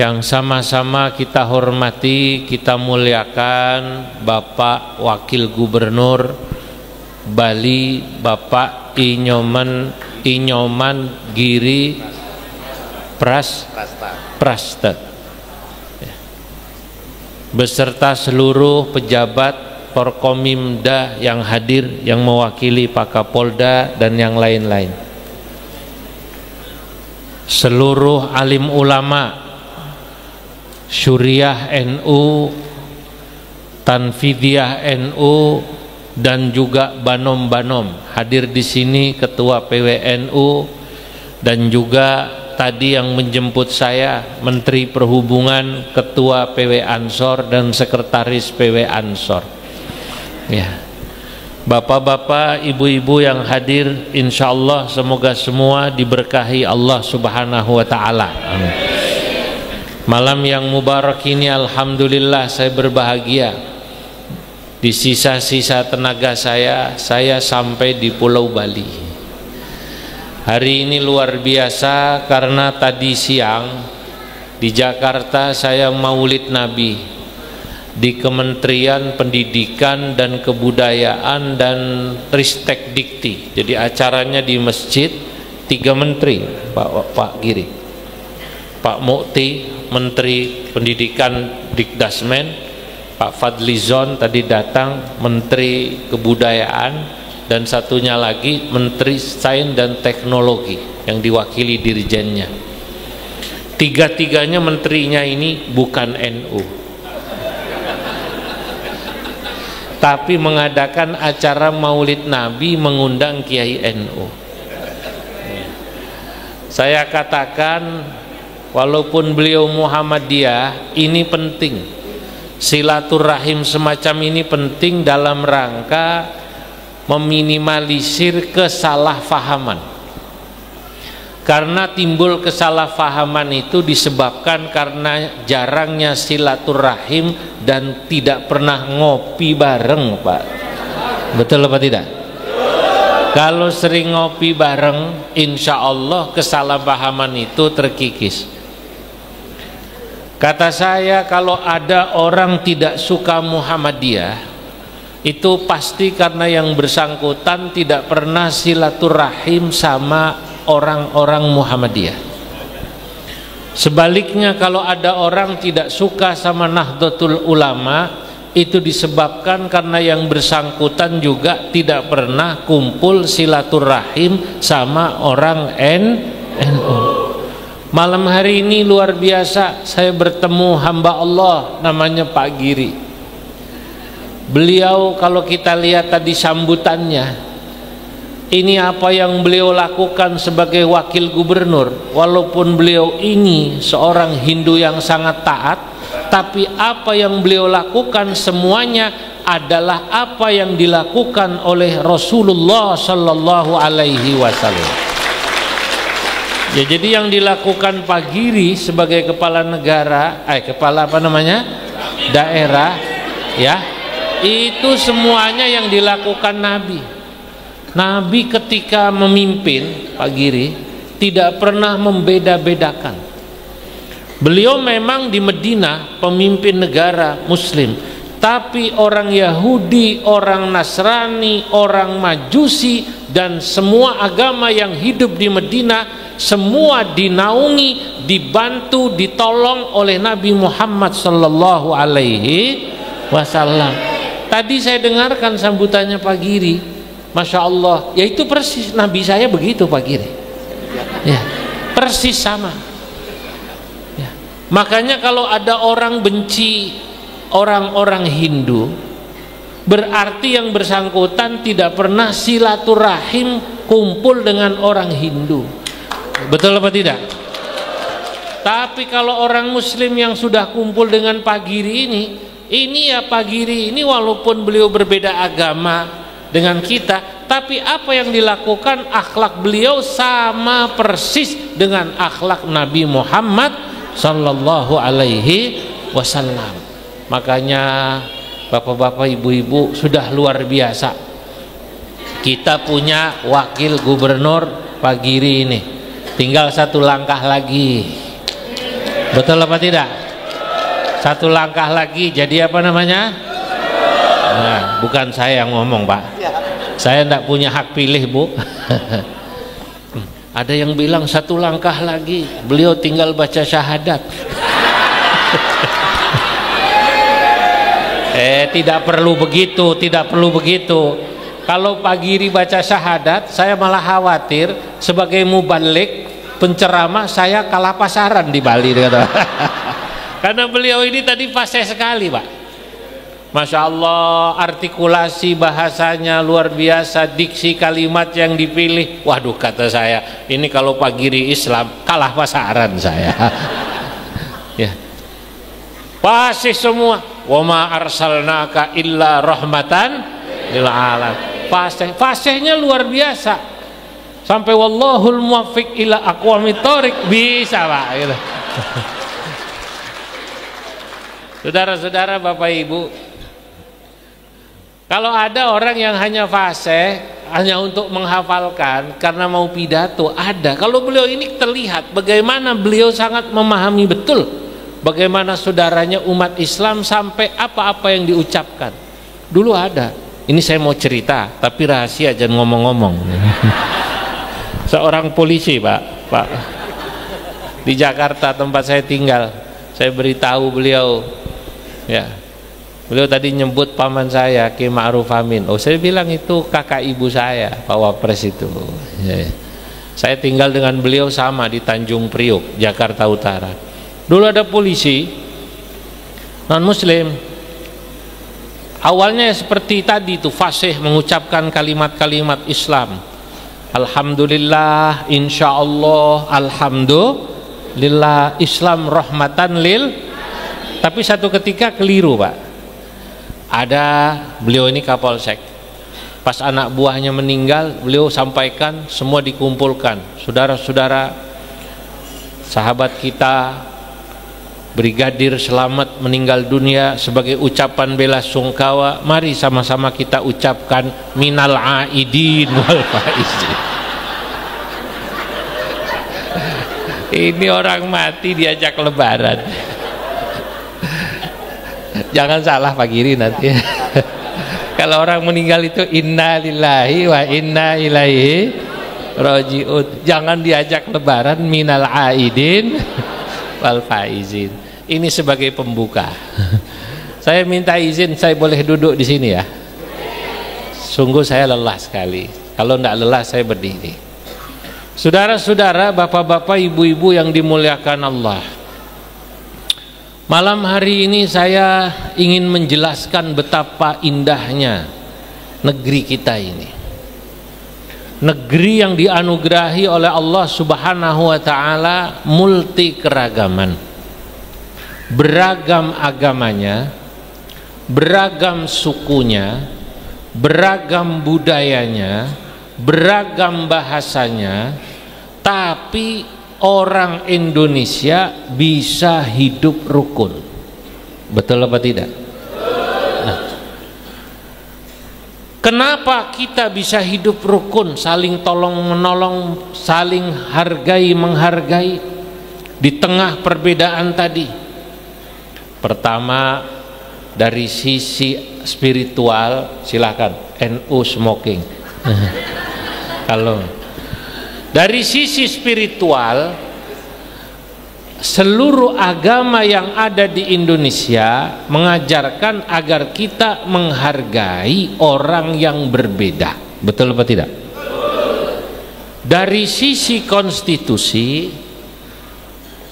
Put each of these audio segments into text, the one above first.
yang sama-sama kita hormati, kita muliakan Bapak Wakil Gubernur Bali, Bapak Inyoman Giri Prasta, beserta seluruh pejabat Forkomimda yang hadir, yang mewakili Pak Kapolda dan yang lain-lain, seluruh alim ulama Syuriah NU, Tanfidiyah NU, dan juga banom-banom hadir di sini, Ketua PWNU, dan juga tadi yang menjemput saya Menteri Perhubungan, Ketua PW Ansor, dan Sekretaris PW Ansor. Ya, bapak-bapak, ibu-ibu yang hadir, insya Allah semoga semua diberkahi Allah Subhanahu wa Ta'ala. Amin. Malam yang mubarak ini alhamdulillah saya berbahagia. Di sisa-sisa tenaga saya sampai di Pulau Bali. Hari ini luar biasa karena tadi siang di Jakarta saya maulid Nabi di Kementerian Pendidikan dan Kebudayaan dan Ristek Dikti. Jadi acaranya di masjid, 3 menteri, Pak Giri, Pak Mukti Menteri Pendidikan Dikdasmen, Pak Fadlizon tadi datang Menteri Kebudayaan, dan satunya lagi Menteri Sains dan Teknologi yang diwakili dirjennya. Tiga-tiganya menterinya ini bukan NU, tapi mengadakan acara maulid Nabi mengundang Kiai NU. Saya katakan walaupun beliau Muhammadiyah, ini penting, silaturahim semacam ini penting dalam rangka meminimalisir kesalahpahaman. Karena timbul kesalahpahaman itu disebabkan karena jarangnya silaturahim dan tidak pernah ngopi bareng, Pak. Betul apa tidak? Kalau sering ngopi bareng, insya Allah kesalahpahaman itu terkikis. Kata saya, kalau ada orang tidak suka Muhammadiyah, itu pasti karena yang bersangkutan tidak pernah silaturahim sama orang-orang Muhammadiyah. Sebaliknya, kalau ada orang tidak suka sama Nahdlatul Ulama, itu disebabkan karena yang bersangkutan juga tidak pernah kumpul silaturahim sama orang NU. Malam hari ini luar biasa, saya bertemu hamba Allah namanya Pak Giri. Beliau kalau kita lihat tadi sambutannya, ini apa yang beliau lakukan sebagai wakil gubernur. Walaupun beliau ini seorang Hindu yang sangat taat, tapi apa yang beliau lakukan semuanya adalah apa yang dilakukan oleh Rasulullah Sallallahu Alaihi Wasallam. Ya, jadi yang dilakukan Pak Giri sebagai kepala negara, kepala apa namanya, daerah, ya, itu semuanya yang dilakukan Nabi. Nabi ketika memimpin, Pak Giri, tidak pernah membeda-bedakan. Beliau memang di Madinah pemimpin negara Muslim, tapi orang Yahudi, orang Nasrani, orang Majusi, dan semua agama yang hidup di Madinah semua dinaungi, dibantu, ditolong oleh Nabi Muhammad Sallallahu Alaihi Wasallam. Tadi saya dengarkan sambutannya Pak Giri, Masya Allah, ya itu persis Nabi saya begitu Pak Giri, ya, persis sama, ya. Makanya kalau ada orang benci orang-orang Hindu, berarti yang bersangkutan tidak pernah silaturahim kumpul dengan orang Hindu. Betul apa tidak? Tapi kalau orang Muslim yang sudah kumpul dengan Pak Giri ini ya Pak Giri ini walaupun beliau berbeda agama dengan kita, tapi apa yang dilakukan, akhlak beliau sama persis dengan akhlak Nabi Muhammad Sallallahu Alaihi Wasallam. Makanya bapak-bapak, ibu-ibu, sudah luar biasa kita punya wakil gubernur Pak Giri ini. Tinggal satu langkah lagi, Betul apa tidak? Satu langkah lagi jadi apa namanya? Nah, bukan saya yang ngomong, Pak. Saya tidak punya hak pilih, Bu. Ada yang bilang satu langkah lagi, beliau tinggal baca syahadat. Tidak perlu begitu, tidak perlu begitu. Kalau Pak Giri baca syahadat, saya malah khawatir sebagai mubalik, penceramah saya kalah pasaran di Bali. Karena beliau ini tadi fasih sekali, Pak. Masya Allah, artikulasi bahasanya luar biasa, diksi kalimat yang dipilih. Waduh, kata saya, ini kalau Pak Giri Islam kalah pasaran saya. Ya, fasih semua. Wa ma arsalnaka illa rahmatan lil alamin. Fasihnya luar biasa. Sampai wallahul muwaffiq ila aqwamit thoriq, bisa, Pak, gitu. Saudara-saudara, Bapak Ibu, kalau ada orang yang hanya fasih hanya untuk menghafalkan karena mau pidato, ada. Kalau beliau ini terlihat bagaimana beliau sangat memahami betul bagaimana saudaranya umat Islam sampai apa-apa yang diucapkan. Dulu ada. Ini saya mau cerita, tapi rahasia, jangan ngomong-ngomong. Seorang polisi, Pak, di Jakarta tempat saya tinggal, saya beritahu beliau, ya. Beliau tadi nyebut paman saya, Ki Ma'ruf Amin. Oh, saya bilang itu kakak ibu saya, Pak Wapres itu. Ya. Saya tinggal dengan beliau sama di Tanjung Priok, Jakarta Utara. Dulu ada polisi non muslim. Awalnya seperti tadi itu, fasih mengucapkan kalimat-kalimat Islam. Alhamdulillah, insya Allah, alhamdulillah, Islam rahmatan lil. Tapi satu ketika keliru, Pak. Ada, beliau ini Kapolsek, pas anak buahnya meninggal, beliau sampaikan, semua dikumpulkan, saudara-saudara, sahabat kita Brigadir Selamat meninggal dunia, sebagai ucapan bela sungkawa, mari sama-sama kita ucapkan minal aidin wal faizin. Ini orang mati diajak lebaran. Jangan salah Pak Giri nanti. Kalau orang meninggal itu inna lillahi wa inna ilaihi rajiun. Jangan diajak lebaran minal aidin wal faizin. Ini sebagai pembuka. Saya minta izin, saya boleh duduk di sini ya. Sungguh saya lelah sekali. Kalau tidak lelah saya berdiri. Saudara-saudara, bapak-bapak, ibu-ibu yang dimuliakan Allah, malam hari ini saya ingin menjelaskan betapa indahnya negeri kita ini. Negeri yang dianugerahi oleh Allah Subhanahu wa taala multi keragaman. Beragam agamanya, beragam sukunya, beragam budayanya, beragam bahasanya, tapi orang Indonesia bisa hidup rukun. Betul apa tidak? Nah, kenapa kita bisa hidup rukun, saling tolong menolong, saling hargai menghargai di tengah perbedaan tadi? Pertama, dari sisi spiritual, silakan NU smoking. Kalau dari sisi spiritual, seluruh agama yang ada di Indonesia mengajarkan agar kita menghargai orang yang berbeda. Betul apa tidak? Dari sisi konstitusi,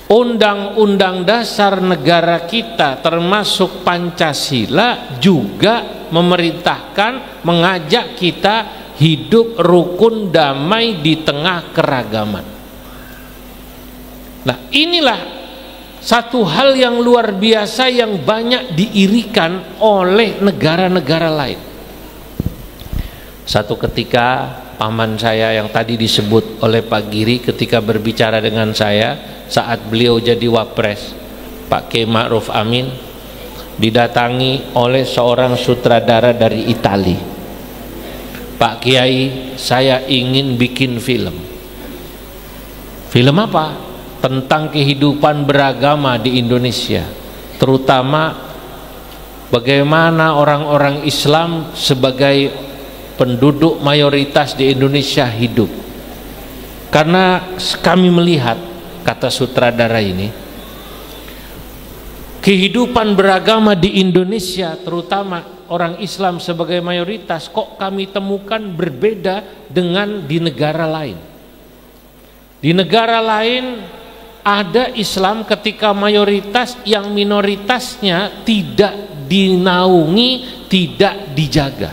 undang-undang dasar negara kita termasuk Pancasila juga memerintahkan, mengajak kita hidup rukun damai di tengah keragaman. Nah, inilah satu hal yang luar biasa yang banyak diirikan oleh negara-negara lain. Satu ketika paman saya yang tadi disebut oleh Pak Giri ketika berbicara dengan saya saat beliau jadi Wapres, Pak Ki Ma'ruf Amin, didatangi oleh seorang sutradara dari Italia. Pak Kiai, saya ingin bikin film. Film apa? tentang kehidupan beragama di Indonesia, terutama bagaimana orang-orang Islam sebagai penduduk mayoritas di Indonesia hidup. Karena kami melihat, kata sutradara ini, kehidupan beragama di Indonesia, terutama orang Islam sebagai mayoritas, kok kami temukan berbeda dengan di negara lain. Di negara lain ada Islam ketika mayoritas, yang minoritasnya tidak dinaungi, tidak dijaga.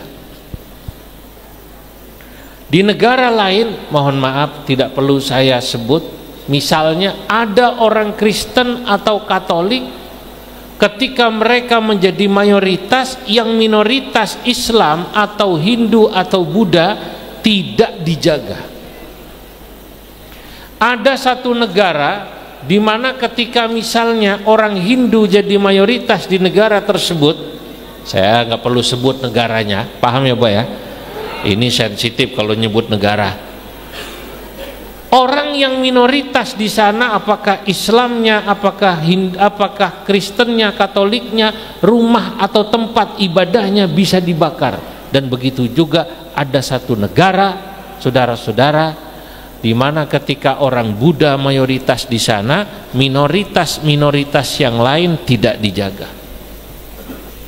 Di negara lain, mohon maaf tidak perlu saya sebut, misalnya ada orang Kristen atau Katolik, ketika mereka menjadi mayoritas, yang minoritas Islam atau Hindu atau Buddha tidak dijaga. Ada satu negara di mana ketika misalnya orang Hindu jadi mayoritas di negara tersebut, saya nggak perlu sebut negaranya, paham ya Pak ya? Ini sensitif kalau nyebut negara. Orang yang minoritas di sana, apakah Islamnya, apakah Kristennya, Katoliknya, rumah atau tempat ibadahnya bisa dibakar. Dan begitu juga ada satu negara, saudara-saudara, di mana ketika orang Buddha mayoritas di sana, minoritas yang lain tidak dijaga.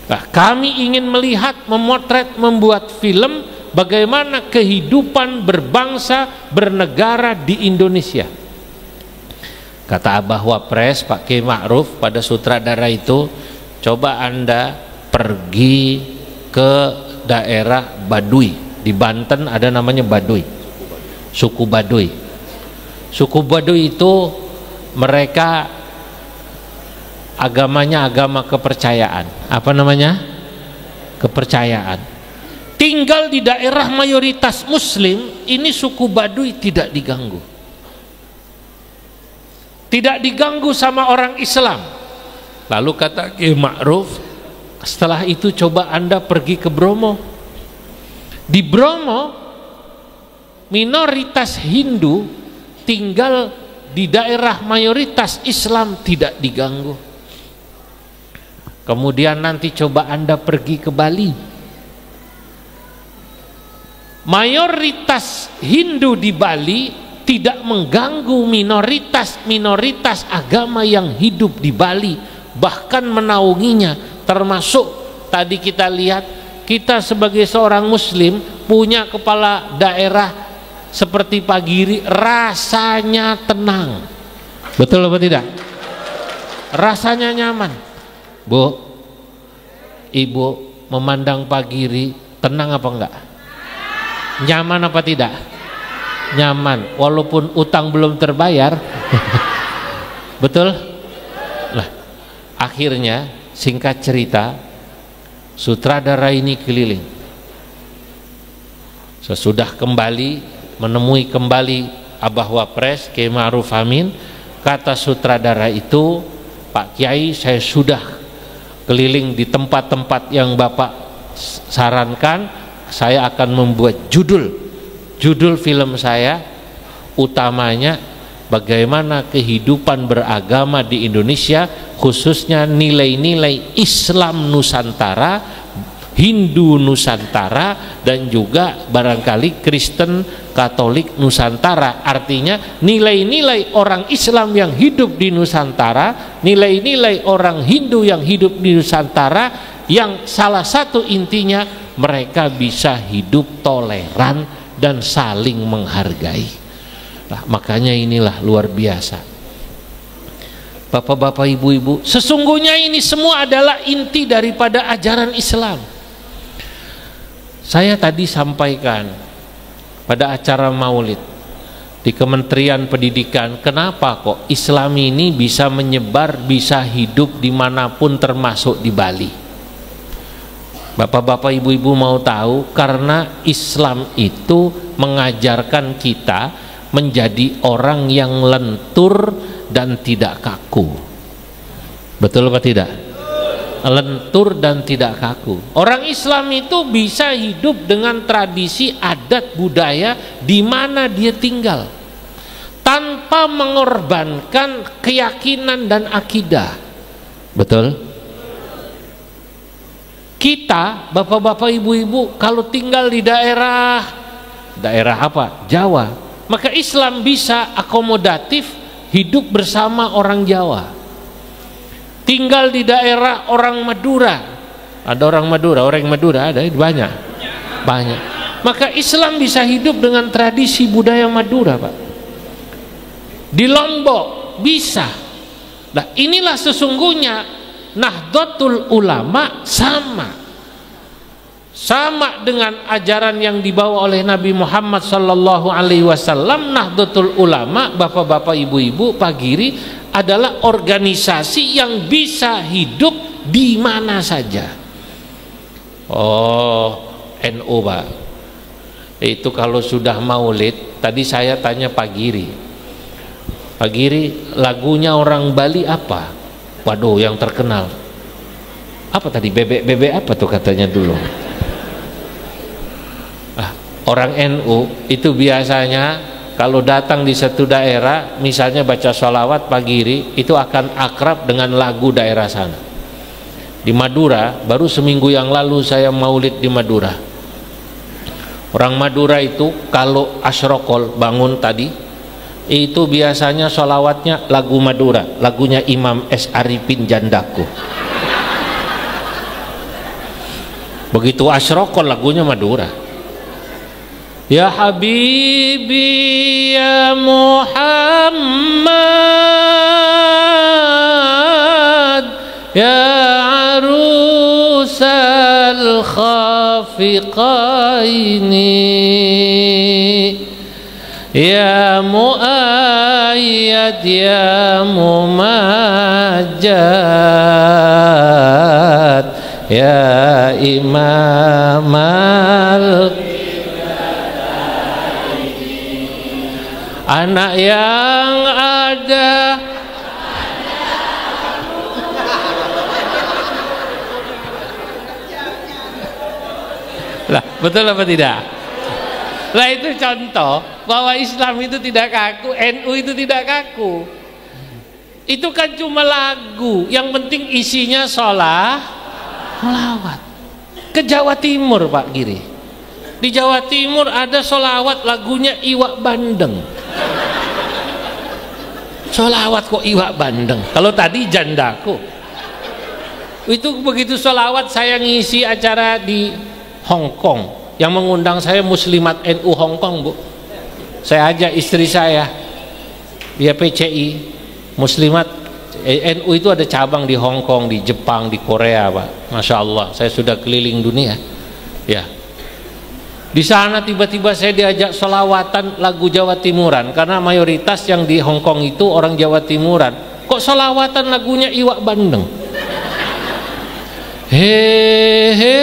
Nah, kami ingin melihat, memotret, membuat film bagaimana kehidupan berbangsa, bernegara di Indonesia. Kata Abah Wapres, Pak Kiai Ma'ruf pada sutradara itu, coba Anda pergi ke daerah Baduy. Di Banten ada namanya Baduy, suku Baduy. Suku Baduy itu mereka agamanya agama kepercayaan. Apa namanya? Kepercayaan. Tinggal di daerah mayoritas Muslim, ini suku Baduy tidak diganggu. Tidak diganggu sama orang Islam. Lalu kata Kiai Ma'ruf, setelah itu coba Anda pergi ke Bromo. Di Bromo, minoritas Hindu tinggal di daerah mayoritas Islam tidak diganggu. Kemudian nanti coba Anda pergi ke Bali. Mayoritas Hindu di Bali tidak mengganggu minoritas agama yang hidup di Bali, bahkan menaunginya. Termasuk tadi kita lihat, kita sebagai seorang Muslim punya kepala daerah seperti Pak Giri, rasanya tenang. Betul apa tidak? Rasanya nyaman. Bu, Ibu memandang Pak Giri tenang apa enggak? Nyaman apa tidak? Nyaman, walaupun utang belum terbayar. Betul? Lah, akhirnya singkat cerita, sutradara ini keliling. Sesudah kembali, menemui kembali Abah Wapres, Kiai Ma'ruf Amin, kata sutradara itu, Pak Kiai, saya sudah keliling di tempat-tempat yang Bapak sarankan. Saya akan membuat judul film saya utamanya bagaimana kehidupan beragama di Indonesia, khususnya nilai-nilai Islam Nusantara, Hindu Nusantara, dan juga barangkali Kristen Katolik Nusantara. Artinya nilai-nilai orang Islam yang hidup di Nusantara, nilai-nilai orang Hindu yang hidup di Nusantara, yang salah satu intinya mereka bisa hidup toleran dan saling menghargai. Nah, makanya inilah luar biasa. Bapak-bapak, ibu-ibu, sesungguhnya ini semua adalah inti daripada ajaran Islam. Saya tadi sampaikan pada acara Maulid di Kementerian Pendidikan, kenapa kok Islam ini bisa menyebar, bisa hidup dimanapun termasuk di Bali. Bapak-bapak, ibu-ibu mau tahu, karena Islam itu mengajarkan kita menjadi orang yang lentur dan tidak kaku. Betul apa tidak? Lentur dan tidak kaku. Orang Islam itu bisa hidup dengan tradisi adat budaya di mana dia tinggal, tanpa mengorbankan keyakinan dan akidah. Betul? Kita, bapak-bapak, ibu-ibu, kalau tinggal di daerah apa? Jawa, maka Islam bisa akomodatif hidup bersama orang Jawa. Tinggal di daerah orang Madura, ada orang Madura ada banyak. Maka Islam bisa hidup dengan tradisi budaya Madura, Pak. Di Lombok bisa. Nah, inilah sesungguhnya Nahdlatul Ulama sama dengan ajaran yang dibawa oleh Nabi Muhammad sallallahu alaihi wasallam. Nahdlatul Ulama, bapak-bapak, ibu-ibu, Pak Giri, adalah organisasi yang bisa hidup di mana saja. Oh, NU, Pak. Itu kalau sudah maulid, tadi saya tanya Pak Giri. Pak Giri, lagunya orang Bali apa? Waduh, yang terkenal. Apa tadi? Bebek apa tuh katanya dulu? Orang NU itu biasanya kalau datang di satu daerah, misalnya baca sholawat Pak Giri, itu akan akrab dengan lagu daerah sana. Di Madura, baru seminggu yang lalu saya maulid di Madura. Orang Madura itu kalau asyrokol, bangun tadi, itu biasanya sholawatnya lagu Madura, lagunya Imam S. Arifin Jandaku. Begitu asyrokol, lagunya Madura. Ya Habibi ya Muhammad ya arusal khafiqaini ya muayyad ya mumajjad ya imamal anak yang ada. Lah, betul apa tidak? Lah, itu contoh bahwa Islam itu tidak kaku, NU itu tidak kaku. Itu kan cuma lagu, yang penting isinya sholawat. Ke Jawa Timur, Pak Giri, di Jawa Timur ada sholawat lagunya Iwak Bandeng. Sholawat kok Iwak Bandeng, kalau tadi Jandaku. Itu begitu sholawat saya ngisi acara di Hong Kong, yang mengundang saya Muslimat NU Hong Kong, Bu. Saya ajak istri saya, dia PCI Muslimat NU, itu ada cabang di Hong Kong, di Jepang, di Korea, Pak. Masya Allah, saya sudah keliling dunia ya. Di sana tiba-tiba saya diajak sholawatan lagu Jawa Timuran, karena mayoritas yang di Hong Kong itu orang Jawa Timuran. Kok sholawatan lagunya Iwak Bandeng? He he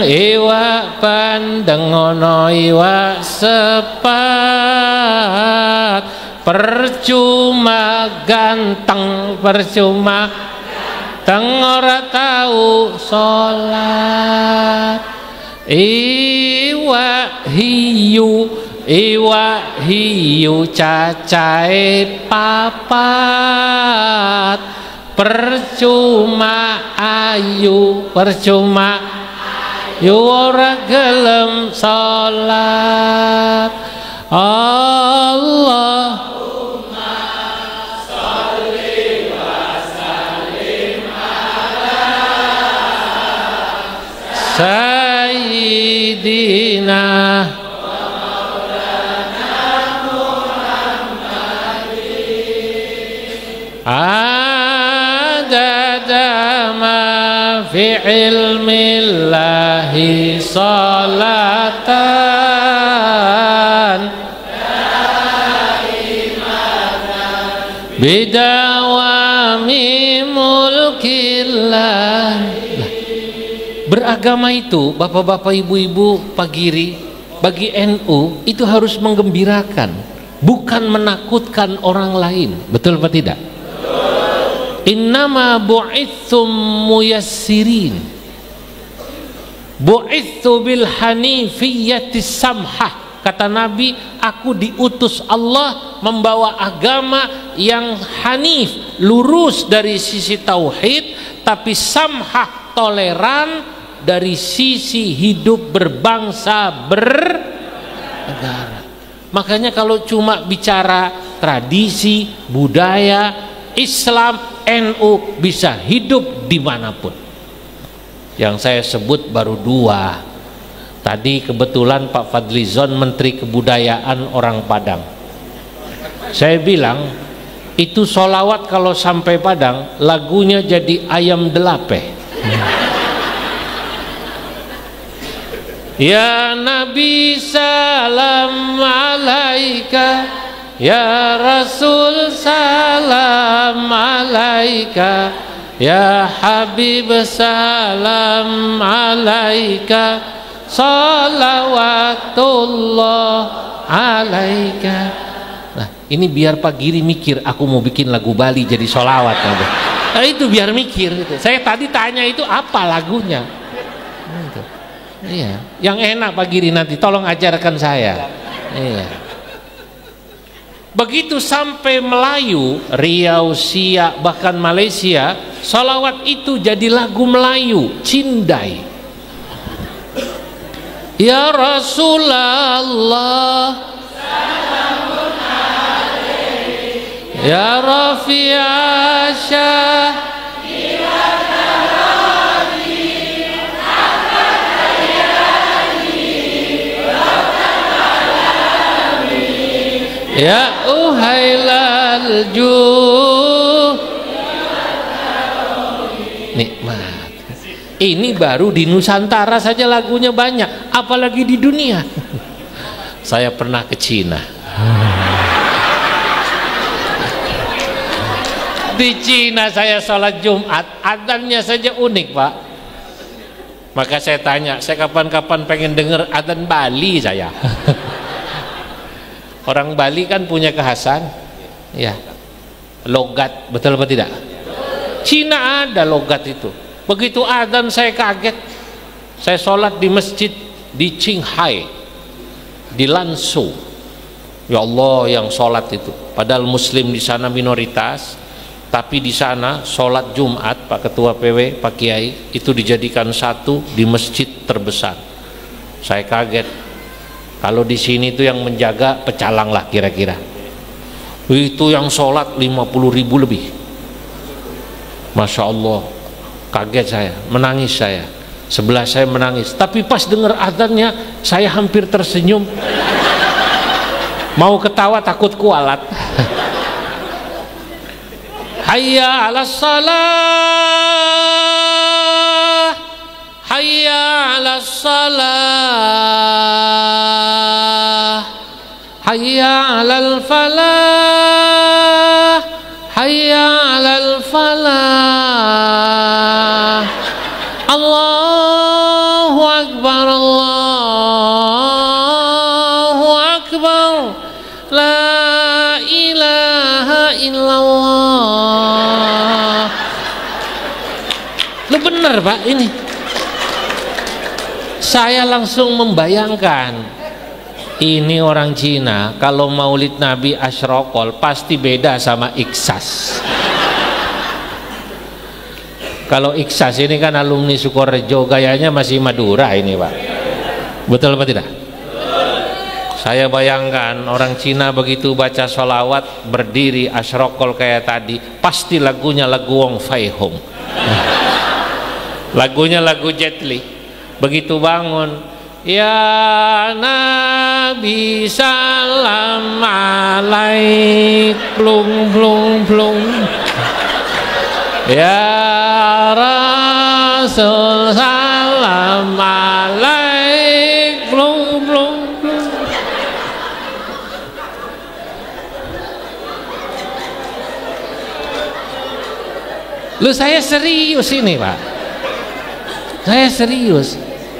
Iwak pandeng ono iwak sepat, percuma ganteng percuma ora tahu sholat. Iwak hiu cacahe papat, percuma ayu percuma yu ora gelem salat. Allahumma sholli wa sallim ala sayyidina wa maulana Muhammadin adada ma fi ilmillahi salatan mulkillah. Nah, beragama itu bapak-bapak, ibu-ibu, Pak Giri, bagi NU itu harus menggembirakan, bukan menakutkan orang lain. Betul apa tidak? Innama bu'ithum muyassirin, bu'ithu bil hanifiyyatis samhah. Kata Nabi, aku diutus Allah membawa agama yang hanif, lurus dari sisi tauhid, tapi samhah, toleran dari sisi hidup berbangsa, bernegara. Makanya kalau cuma bicara tradisi, budaya, Islam, NU bisa hidup dimanapun. Yang saya sebut baru dua. Tadi kebetulan Pak Fadlizon Menteri Kebudayaan orang Padang. Saya bilang itu solawat kalau sampai Padang lagunya jadi ayam delape. Ya Nabi salam alaika, ya Rasul salam alaika, ya Habib salam alaika, salawatullah alaika. Nah ini biar Pak Giri mikir, aku mau bikin lagu Bali jadi solawat. Nah, itu biar mikir gitu. Saya tadi tanya itu apa lagunya gitu. Iya, yang enak Pak Giri nanti tolong ajarkan saya. Iya. Begitu sampai Melayu, Riau, Siak, bahkan Malaysia, salawat itu jadi lagu Melayu, Cindai. Ya Rasulullah, ya Rafi'asyah, ya uhailal juh, nikmat. Ini baru di Nusantara saja lagunya banyak, apalagi di dunia. Saya pernah ke Cina. Di Cina saya sholat Jumat, adzannya saja unik Pak. Maka saya tanya, saya kapan-kapan pengen dengar adzan Bali saya. Orang Bali kan punya kekhasan, ya, logat, betul apa tidak? Cina ada logat itu. Begitu adzan saya kaget. Saya sholat di masjid di Qinghai, di Lanzhou. Ya Allah, yang sholat itu, padahal Muslim di sana minoritas, tapi di sana sholat Jumat, Pak Ketua PW, Pak Kiai, itu dijadikan satu di masjid terbesar. Saya kaget. Kalau di sini itu yang menjaga pecalang lah kira-kira. Itu yang sholat 50.000 lebih. Masya Allah, kaget saya, menangis saya. Sebelah saya menangis. Tapi pas dengar adzannya, saya hampir tersenyum. Mau ketawa takut kualat. Hayya 'alas salah, hayya 'alas salah, hayya 'alal falah, hayya 'alal falah. Allahu akbar, Allahu akbar, la ilaha illallah. Lu bener Pak ini. Saya langsung membayangkan, ini orang Cina kalau maulid Nabi Asyraqol pasti beda sama Iksas. Kalau Iksas ini kan alumni Sukorejo, gayanya masih Madura ini Pak. Betul apa tidak? Saya bayangkan orang Cina begitu baca sholawat berdiri Asyraqol kayak tadi, pasti lagunya lagu Wong Fai Hung. Lagunya lagu Jet Li. Begitu bangun, ya Nabi salam alaik, plung plung plung, ya Rasul salam alaik, plung plung plung. Lu saya serius ini Pak, saya serius.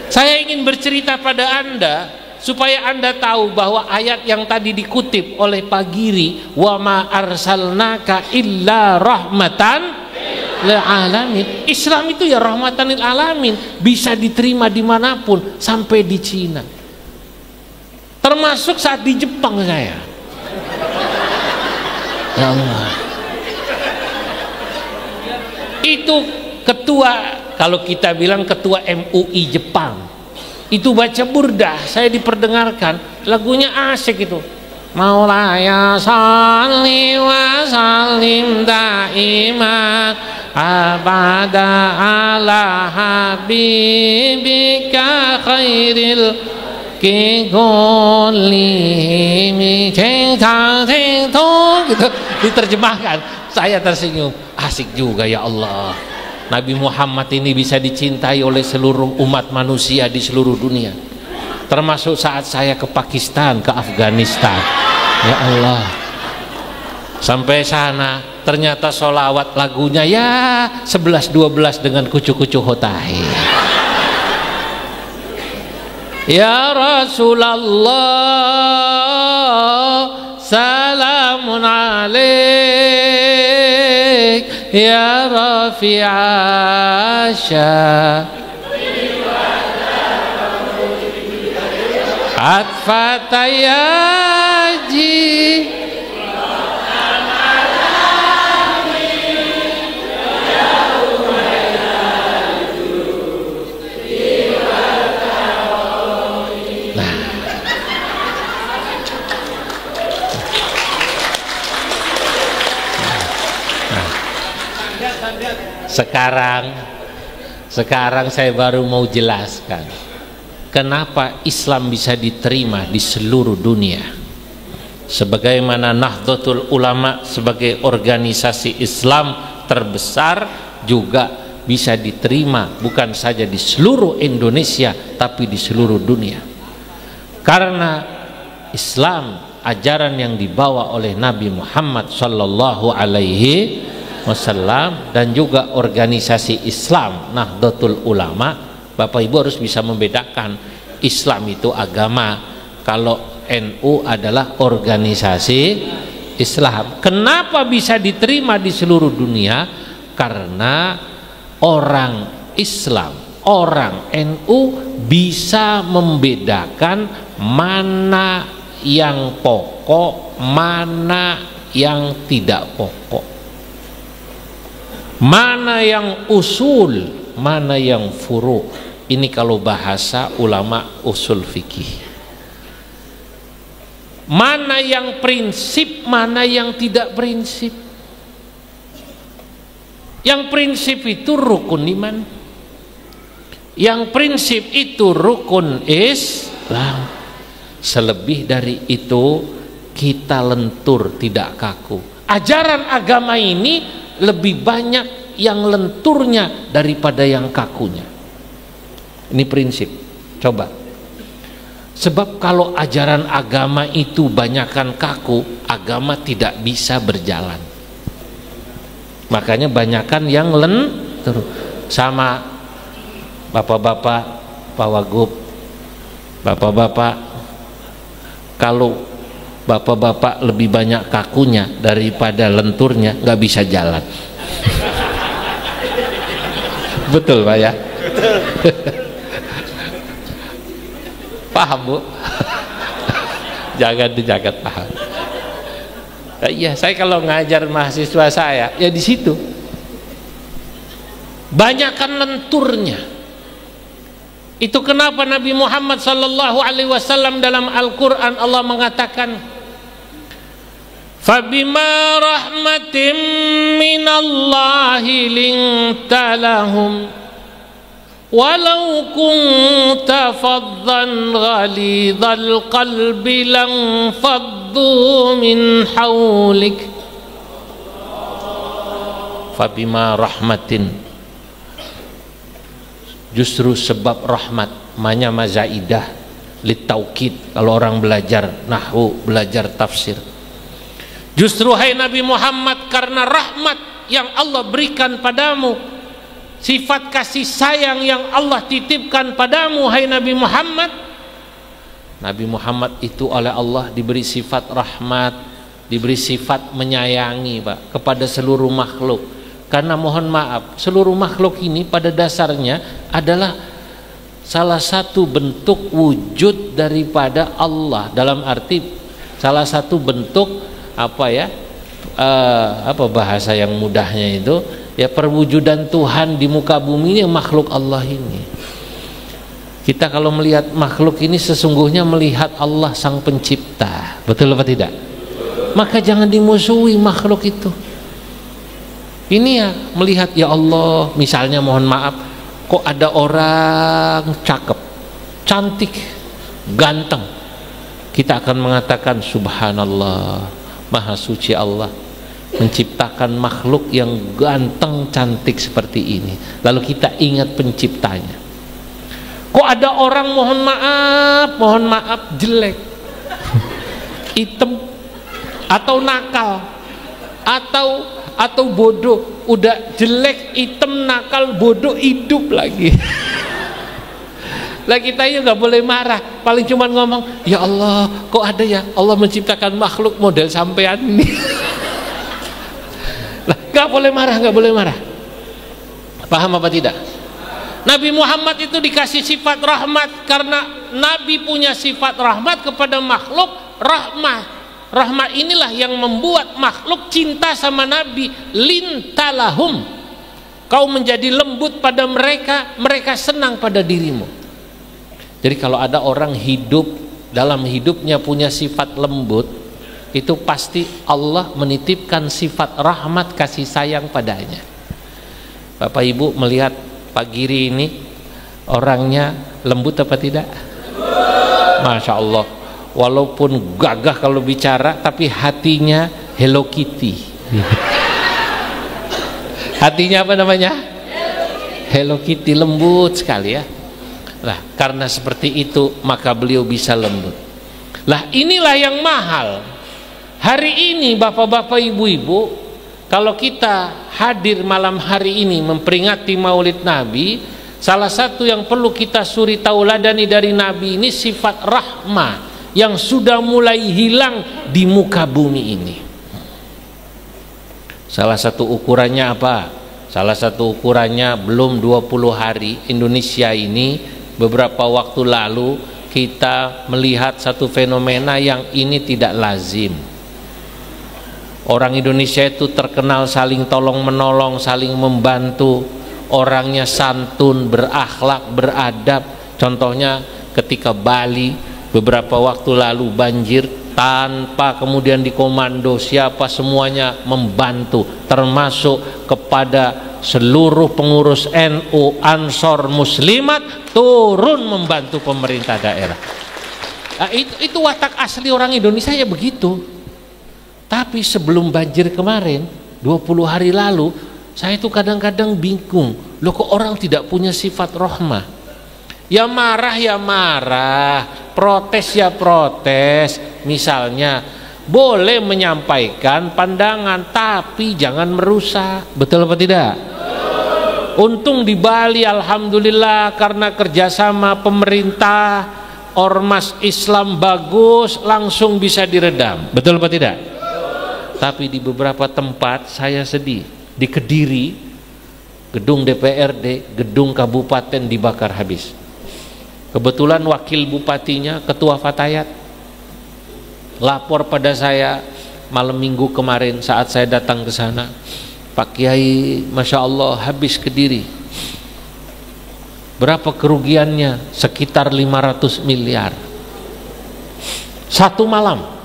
Saya ingin bercerita pada Anda supaya Anda tahu bahwa ayat yang tadi dikutip oleh Pak Giri, wa ma arsalnaka illa rahmatan lil alamin. Islam itu ya rahmatan lil alamin, bisa diterima dimanapun, sampai di Cina, termasuk saat di Jepang saya. Ya Allah, itu ketua, kalau kita bilang ketua MUI Jepang, itu baca burdah, saya diperdengarkan, lagunya asik itu. Maulaya salli wa sallim daiman abada ala habibika khairil kigolimi ceng cang ceng tong, gitu diterjemahkan. Saya tersenyum, asik juga ya Allah. Nabi Muhammad ini bisa dicintai oleh seluruh umat manusia di seluruh dunia, termasuk saat saya ke Pakistan, ke Afghanistan. Ya Allah, sampai sana ternyata sholawat lagunya ya 11-12 dengan kucu-kucu hotahe. Ya Rasulullah salamun alaik ya Rafi'asya atfatayaji Sekarang saya baru mau jelaskan kenapa Islam bisa diterima di seluruh dunia. Sebagaimana Nahdlatul Ulama sebagai organisasi Islam terbesar juga bisa diterima bukan saja di seluruh Indonesia tapi di seluruh dunia. Karena Islam, ajaran yang dibawa oleh Nabi Muhammad sallallahu alaihi wasallam, dan juga organisasi Islam Nahdlatul Ulama. Bapak Ibu harus bisa membedakan, Islam itu agama, kalau NU adalah organisasi Islam. Kenapa bisa diterima di seluruh dunia? Karena orang Islam, orang NU bisa membedakan mana yang pokok, mana yang tidak pokok, mana yang usul, mana yang furu'. Ini kalau bahasa ulama usul fikih. Mana yang prinsip, mana yang tidak prinsip. Yang prinsip itu rukun iman, yang prinsip itu rukun Islam. Selebih dari itu kita lentur, tidak kaku. Ajaran agama ini lebih banyak yang lenturnya daripada yang kakunya. Ini prinsip. Coba, sebab kalau ajaran agama itu banyakkan kaku, agama tidak bisa berjalan. Makanya banyakkan yang lentur. Sama bapak-bapak, Pak Wagub, bapak-bapak, kalau bapak-bapak lebih banyak kakunya daripada lenturnya, nggak bisa jalan. Betul Pak ya? Paham Bu? Jangan dijaga paham. Iya, saya kalau ngajar mahasiswa saya ya di situ banyakkan lenturnya. Itu kenapa Nabi Muhammad sallallahu alaihi wasallam dalam Al-Qur'an Allah mengatakan, fabima rahmatin minallahi linta lahum walau kunta faddan ghalidhal qalbi lang faddu min hawlik. Fabima rahmatin, justru sebab rahmat, manya mazaidah litaukid. Kalau orang belajar nahwu, belajar tafsir, justru hai Nabi Muhammad, karena rahmat yang Allah berikan padamu, sifat kasih sayang yang Allah titipkan padamu, hai Nabi Muhammad. Nabi Muhammad itu oleh Allah diberi sifat rahmat, diberi sifat menyayangi, Pak, kepada seluruh makhluk. Karena mohon maaf, seluruh makhluk ini pada dasarnya adalah salah satu bentuk wujud daripada Allah, dalam arti salah satu bentuk apa ya, apa bahasa yang mudahnya itu ya, perwujudan Tuhan di muka bumi ini makhluk Allah ini. Kita kalau melihat makhluk ini sesungguhnya melihat Allah sang pencipta, betul apa tidak? Maka jangan dimusuhi makhluk itu. Ini ya, melihat ya Allah, misalnya mohon maaf, kok ada orang cakep, cantik, ganteng, kita akan mengatakan subhanallah, maha suci Allah menciptakan makhluk yang ganteng cantik seperti ini. Lalu kita ingat penciptanya. Kok ada orang mohon maaf jelek, hitam, atau nakal, atau bodoh. Udah jelek, hitam, nakal, bodoh, hidup lagi. Lah kita ya nggak boleh marah, paling cuman ngomong ya Allah, kok ada ya Allah menciptakan makhluk model sampean ini. Lah nggak boleh marah. Paham apa tidak? Nabi Muhammad itu dikasih sifat rahmat karena Nabi punya sifat rahmat kepada makhluk. Rahmat inilah yang membuat makhluk cinta sama Nabi. Lintalahum, kau menjadi lembut pada mereka, mereka senang pada dirimu. Jadi kalau ada orang hidup dalam hidupnya punya sifat lembut, itu pasti Allah menitipkan sifat rahmat kasih sayang padanya. Bapak Ibu melihat Pak Giri ini orangnya lembut apa tidak? Masya Allah, walaupun gagah kalau bicara tapi hatinya Hello Kitty. Hatinya apa namanya? Hello Kitty, lembut sekali ya. Lah karena seperti itu maka beliau bisa lembut. Lah inilah yang mahal. Hari ini bapak-bapak, ibu-ibu, kalau kita hadir malam hari ini memperingati Maulid Nabi, salah satu yang perlu kita suri tauladani dari Nabi ini sifat rahmah yang sudah mulai hilang di muka bumi ini. Salah satu ukurannya apa? Salah satu ukurannya belum 20 hari Indonesia ini, beberapa waktu lalu kita melihat satu fenomena yang ini tidak lazim. Orang Indonesia itu terkenal saling tolong menolong, saling membantu, orangnya santun, berakhlak, beradab. Contohnya ketika Bali beberapa waktu lalu banjir, tanpa kemudian dikomando siapa, semuanya membantu, termasuk kepada seluruh pengurus NU, Ansor, Muslimat turun membantu pemerintah daerah. Nah, itu watak asli orang Indonesia ya begitu. Tapi sebelum banjir kemarin 20 hari lalu, saya itu kadang-kadang bingung, loh kok orang tidak punya sifat rahmah? Ya marah, protes ya protes. Misalnya boleh menyampaikan pandangan tapi jangan merusak, betul apa tidak? Untung di Bali alhamdulillah karena kerjasama pemerintah, ormas Islam bagus, langsung bisa diredam, betul apa tidak? Tapi di beberapa tempat saya sedih, di Kediri gedung DPRD, gedung kabupaten dibakar habis. Kebetulan wakil bupatinya, ketua Fatayat, lapor pada saya malam minggu kemarin saat saya datang ke sana, Pak Kiai, Masya Allah habis Kediri. Berapa kerugiannya? Sekitar 500 miliar. Satu malam.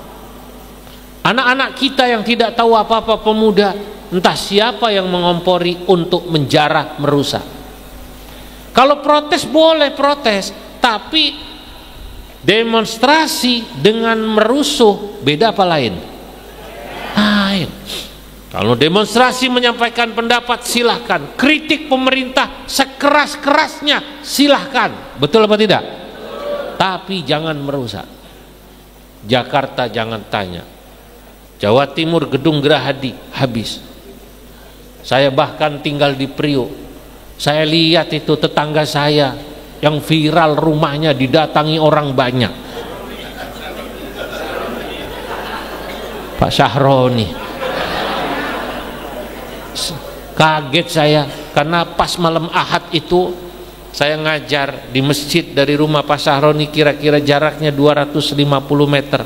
Anak-anak kita yang tidak tahu apa-apa, pemuda, entah siapa yang mengompori untuk menjarah, merusak. Kalau protes boleh protes, tapi demonstrasi dengan merusuh beda apa lain? Lain. Kalau demonstrasi menyampaikan pendapat silahkan, kritik pemerintah sekeras-kerasnya silahkan, betul apa tidak? Tapi jangan merusak. Jakarta jangan tanya, Jawa Timur gedung Gerahadi habis. Saya bahkan tinggal di Priuk. Saya lihat itu tetangga saya yang viral rumahnya didatangi orang banyak. Pak Syahroni. Kaget saya karena pas malam Ahad itu saya ngajar di masjid dari rumah Pak Syahroni, kira-kira jaraknya 250 meter.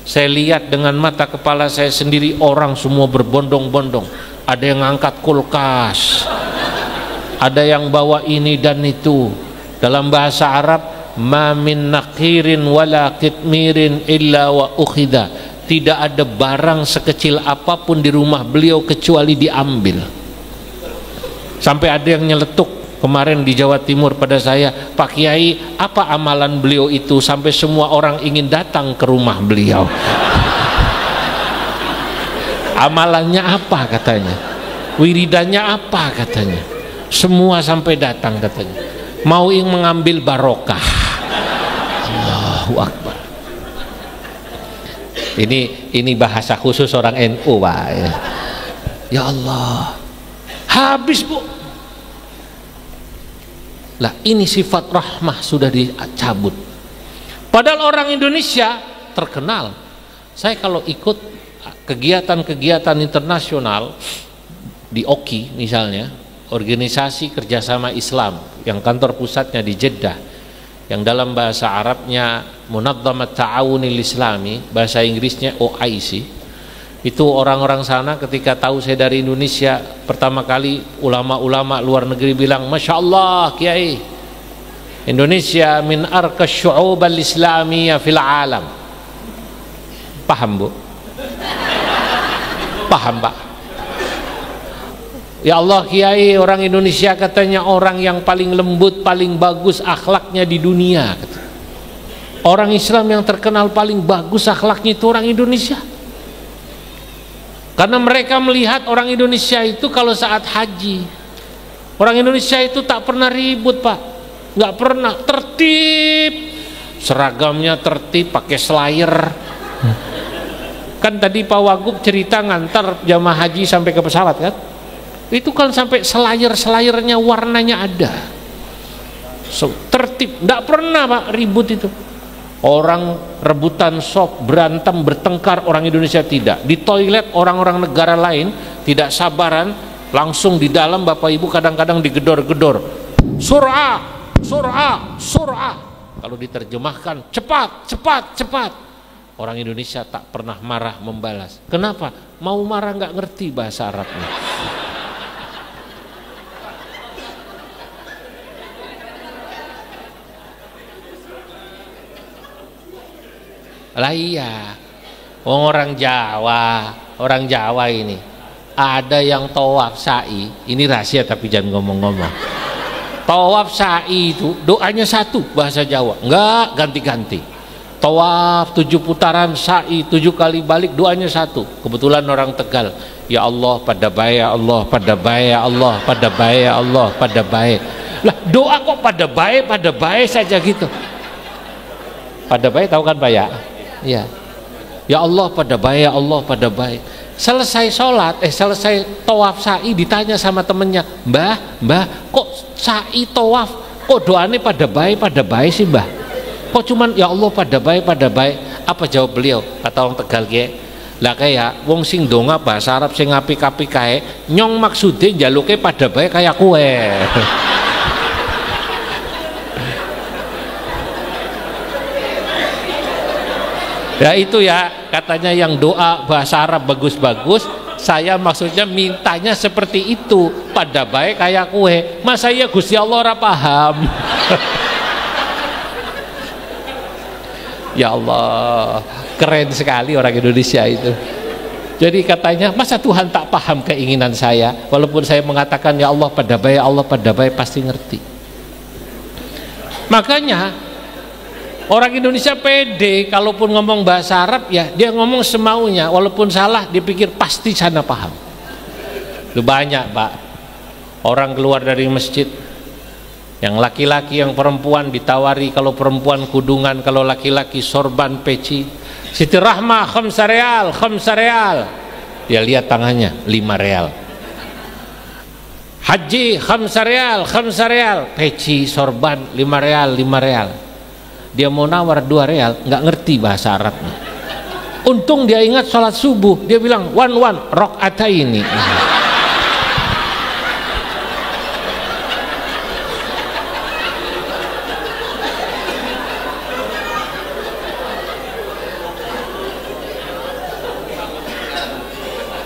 Saya lihat dengan mata kepala saya sendiri, orang semua berbondong-bondong. Ada yang ngangkat kulkas, ada yang bawa ini dan itu. Dalam bahasa Arab, ma min naqirin wala kitmirin illa wa ukhida. Tidak ada barang sekecil apapun di rumah beliau kecuali diambil. Sampai ada yang nyeletuk kemarin di Jawa Timur pada saya, Pak Kiai, apa amalan beliau itu sampai semua orang ingin datang ke rumah beliau? Amalannya apa katanya? Wiridannya apa katanya? Semua sampai datang katanya. Mau ingin mengambil barokah. Allahu Akbar. Ini bahasa khusus orang NU, Pak. Ya Allah. Habis, Bu. Lah, ini sifat rahmah sudah dicabut. Padahal orang Indonesia terkenal. Saya kalau ikut kegiatan-kegiatan internasional di OKI misalnya, organisasi kerjasama Islam yang kantor pusatnya di Jeddah, yang dalam bahasa Arabnya Munadzamat Ta'awunil Islami, bahasa Inggrisnya OIC. Itu orang-orang sana ketika tahu saya dari Indonesia, pertama kali ulama-ulama luar negeri bilang, Masya Allah Kiai, Indonesia min arkas syu'ub al-islamiyah fil alam. Paham, Bu? Paham, Pak? Ya Allah Kiai, orang Indonesia katanya orang yang paling lembut, paling bagus akhlaknya di dunia. Orang Islam yang terkenal paling bagus akhlaknya itu orang Indonesia. Karena mereka melihat orang Indonesia itu kalau saat haji, orang Indonesia itu tak pernah ribut, Pak. Nggak pernah, tertib, seragamnya tertib, pakai slayer. Kan tadi Pak Wagub cerita ngantar jamaah haji sampai ke pesawat kan, itu kan sampai slayer-slayernya warnanya ada. So, tertib, nggak pernah Pak ribut itu. Orang rebutan sop, berantem, bertengkar, orang Indonesia tidak. Di toilet orang-orang negara lain tidak sabaran, langsung di dalam Bapak Ibu kadang-kadang digedor-gedor. Surah, surah, surah. Kalau diterjemahkan, cepat, cepat, cepat. Orang Indonesia tak pernah marah membalas. Kenapa? Mau marah nggak ngerti bahasa Arabnya. Lah iya, orang Jawa ini ada yang tawaf sa'i, ini rahasia tapi jangan ngomong-ngomong. Tawaf sa'i itu doanya satu bahasa Jawa, enggak ganti-ganti. Tawaf 7 putaran, sa'i 7 kali balik, doanya satu. Kebetulan orang Tegal, ya Allah pada baik, ya Allah pada baik, ya Allah pada baik, ya Allah pada baik. Lah doa kok pada baik saja gitu. Pada baik tahu kan Pak ya? Ya, ya Allah pada baik, ya Allah pada baik. Selesai sholat, selesai tawaf sa'i ditanya sama temennya, Mbah, kok sa'i tawaf, kok doanya pada baik sih Mbah? Kok cuman ya Allah pada baik? Apa jawab beliau? Kata orang Tegal ge, lah kayak wong sing donga bahasa Arab sing apik-apik kae, nyong maksude njaluke pada baik kayak kue. Ya itu ya katanya yang doa bahasa Arab bagus-bagus, saya maksudnya mintanya seperti itu, pada baik kayak kue. Masa iya Gusti Allah ora paham? Ya Allah, keren sekali orang Indonesia itu. Jadi katanya masa Tuhan tak paham keinginan saya, walaupun saya mengatakan ya Allah pada baik, Allah pada baik, pasti ngerti. Makanya orang Indonesia pede, kalaupun ngomong bahasa Arab ya dia ngomong semaunya, walaupun salah dipikir pasti sana paham. Lu banyak Pak orang keluar dari masjid, yang laki-laki yang perempuan ditawari, kalau perempuan kudungan, kalau laki-laki sorban peci. Siti Rahmah khamsa real, dia lihat tangannya 5 real. Haji 5 real, peci sorban 5 real. Dia mau nawar 2 real, nggak ngerti bahasa Arabnya. Untung dia ingat sholat subuh, dia bilang one rakaataini.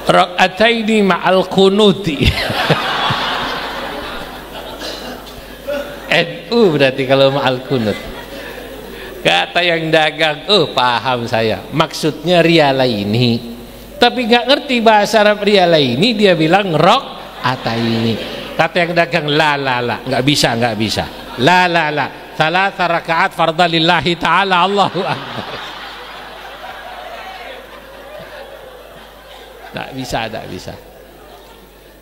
Rakaataini ma'al kunuti. NU berarti kalau ma'al kunut. Kata yang dagang, oh paham saya, maksudnya rialaini, tapi nggak ngerti bahasa Arab rialaini, dia bilang rakaataini. Kata yang dagang, la, nggak bisa, la, thalatha rakaat fardha lillahi ta'ala, Allahu akbar. Nggak bisa.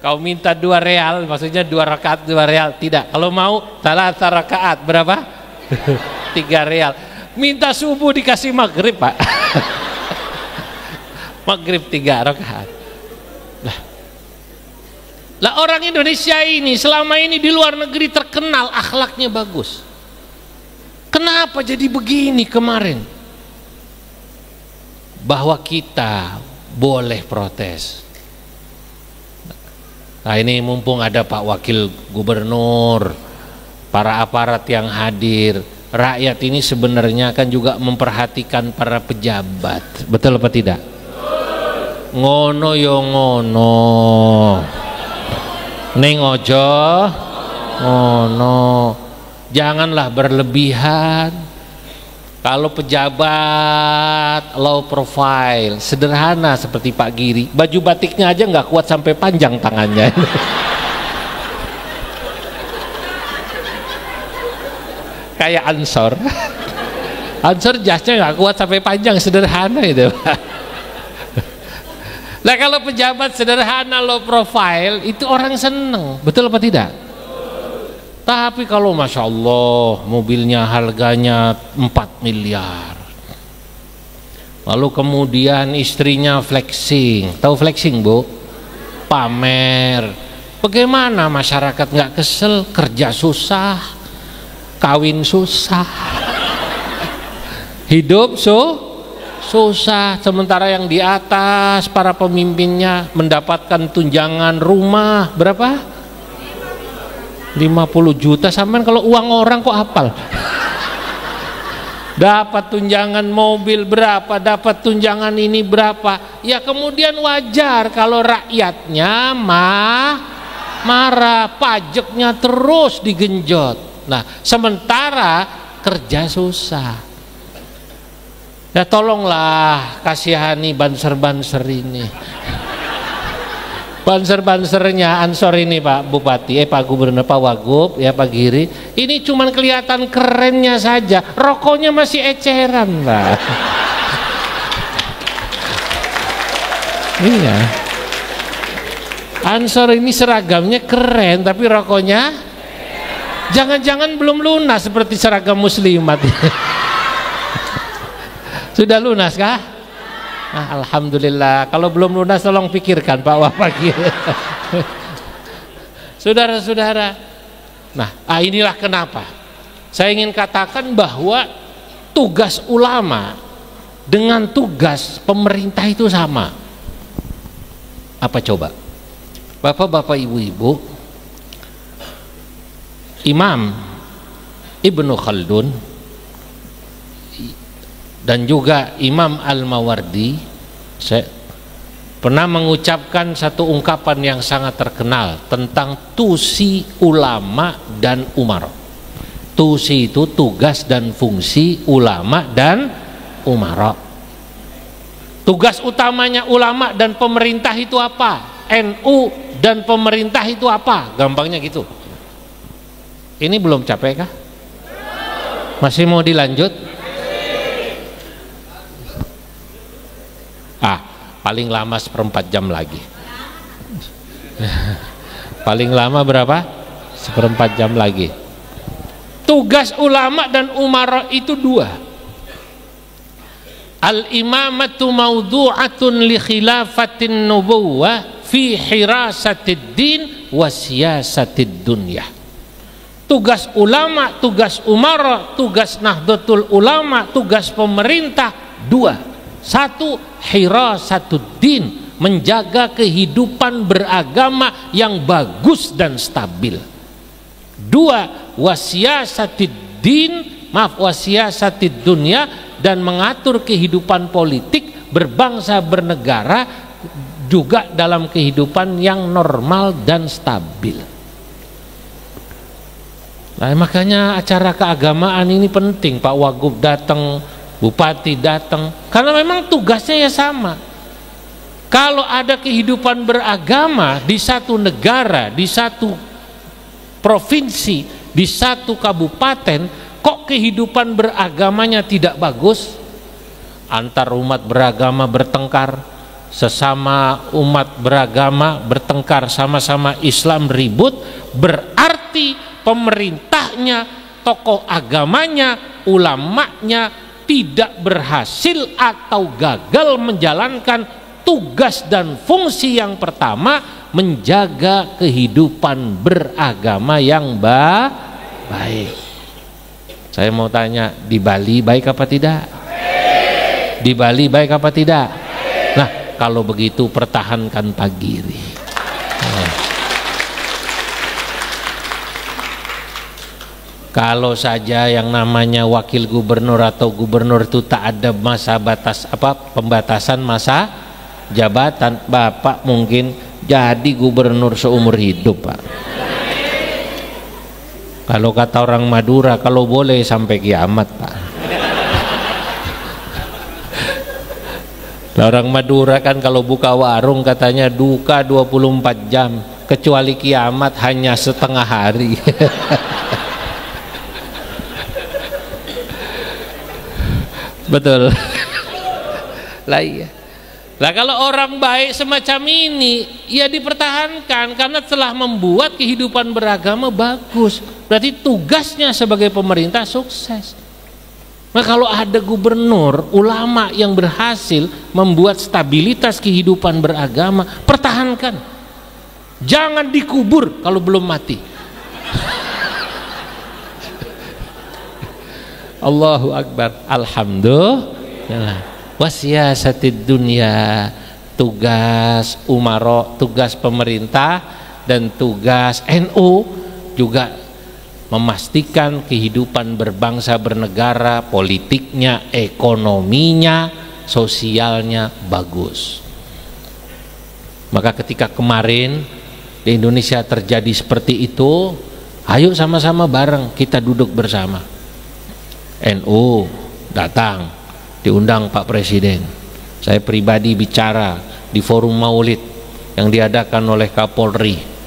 Kau minta 2 real, maksudnya 2 rakaat 2 real, tidak. Kalau mau thalatha rakaat berapa? 3 real. Minta subuh dikasih maghrib, Pak. Maghrib 3 rakaat. Lah orang Indonesia ini selama ini di luar negeri terkenal akhlaknya bagus. Kenapa jadi begini kemarin? Bahwa kita boleh protes. Nah ini mumpung ada Pak Wakil Gubernur, para aparat yang hadir, rakyat ini sebenarnya kan juga memperhatikan para pejabat, betul apa tidak? Ngono yo ngono, neng ojo ngono, janganlah berlebihan. Kalau pejabat low profile, sederhana seperti Pak Giri, baju batiknya aja nggak kuat sampai panjang tangannya. Kayak Ansor jasnya nggak kuat sampai panjang, sederhana itu. Nah kalau pejabat sederhana low profile itu orang seneng, betul apa tidak? Tapi kalau Masya Allah mobilnya harganya 4 miliar, lalu kemudian istrinya flexing, tahu flexing Bu? Pamer. Bagaimana masyarakat nggak kesel? Kerja susah, kawin susah, hidup susah, sementara yang di atas para pemimpinnya mendapatkan tunjangan rumah berapa? 50 juta. Sampean kalau uang orang kok hafal? Dapat tunjangan mobil berapa, dapat tunjangan ini berapa. Ya kemudian wajar kalau rakyatnya marah, pajaknya terus digenjot. Nah sementara kerja susah. Ya tolonglah kasihani banser-banser ini. Banser-bansernya Ansor ini Pak Bupati, Pak Gubernur, Pak Wagub, ya Pak Giri, ini cuman kelihatan kerennya saja, rokoknya masih eceran Pak. Iya, Ansor ini seragamnya keren tapi rokoknya jangan-jangan belum lunas seperti seragam muslimat. Sudah lunas kah? Nah, alhamdulillah. Kalau belum lunas tolong pikirkan Pak Wapakir. Saudara-saudara, nah inilah kenapa saya ingin katakan bahwa tugas ulama dengan tugas pemerintah itu sama. Apa coba? Bapak-bapak, ibu-ibu, Imam Ibnu Khaldun dan juga Imam Al-Mawardi pernah mengucapkan satu ungkapan yang sangat terkenal tentang tusi ulama dan umara. Tusi itu tugas dan fungsi ulama dan umara. Tugas utamanya ulama dan pemerintah itu apa? NU dan pemerintah itu apa? Gampangnya gitu. Ini belum capek kah? Masih mau dilanjut? Paling lama 1/4 jam lagi. Paling lama berapa? 1/4 jam lagi. Tugas ulama dan umara itu 2. Al-imamatu mawdu'atun li khilafatin nubuwah fi hirasatid din wasiyasatid dunya. Tugas ulama, tugas umara, tugas Nahdlatul Ulama, tugas pemerintah dua. Satu, hirasatuddin, menjaga kehidupan beragama yang bagus dan stabil. Dua, wasiyasatid dunya, dan mengatur kehidupan politik berbangsa bernegara juga dalam kehidupan yang normal dan stabil. Nah, makanya acara keagamaan ini penting. Pak Wagub datang, Bupati datang, karena memang tugasnya ya sama. Kalau ada kehidupan beragama di satu negara, di satu provinsi, di satu kabupaten, kok kehidupan beragamanya tidak bagus? Antar umat beragama bertengkar, sesama umat beragama bertengkar, sama-sama Islam ribut, berarti pemerintahnya, tokoh agamanya, ulamanya tidak berhasil atau gagal menjalankan tugas dan fungsi yang pertama, menjaga kehidupan beragama yang baik. Saya mau tanya, di Bali baik apa tidak? Di Bali baik apa tidak? Nah, kalau begitu pertahankan Pagiri. Kalau saja yang namanya wakil gubernur atau gubernur itu tak ada masa batas, pembatasan masa jabatan, Bapak mungkin jadi gubernur seumur hidup, Pak. Kalau kata orang Madura, kalau boleh sampai kiamat, Pak. Orang Madura kan kalau buka warung katanya duka 24 jam, kecuali kiamat hanya setengah hari. Betul. Lah iya. Lah kalau orang baik semacam ini ya dipertahankan karena telah membuat kehidupan beragama bagus. Berarti tugasnya sebagai pemerintah sukses. Nah, kalau ada gubernur, ulama yang berhasil membuat stabilitas kehidupan beragama, pertahankan. Jangan dikubur kalau belum mati. Allahu Akbar. Alhamdulillah. Wasiyasatid dunya, tugas umaro, tugas pemerintah dan tugas NU juga memastikan kehidupan berbangsa bernegara, politiknya, ekonominya, sosialnya bagus. Maka ketika kemarin di Indonesia terjadi seperti itu, ayo sama-sama bareng kita duduk bersama. NU datang, diundang Pak Presiden. Saya pribadi bicara di forum Maulid yang diadakan oleh Kapolri.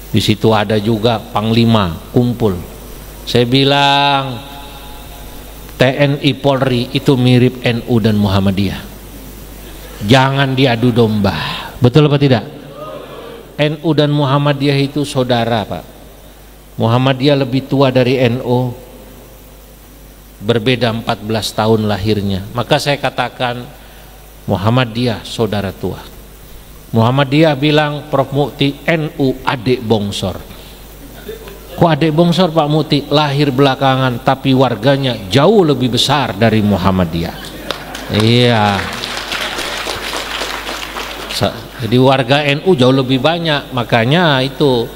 Di situ ada juga Panglima kumpul. Saya bilang TNI Polri itu mirip NU dan Muhammadiyah. Jangan diadu domba. Betul apa tidak? NU dan Muhammadiyah itu saudara, Pak. Muhammadiyah lebih tua dari NU. Berbeda 14 tahun lahirnya. Maka saya katakan Muhammadiyah saudara tua. Muhammadiyah bilang Prof Mukti NU adik bongsor. Kok adik bongsor Pak Mukti? Lahir belakangan tapi warganya jauh lebih besar dari Muhammadiyah. Iya. Jadi warga NU jauh lebih banyak. Makanya itu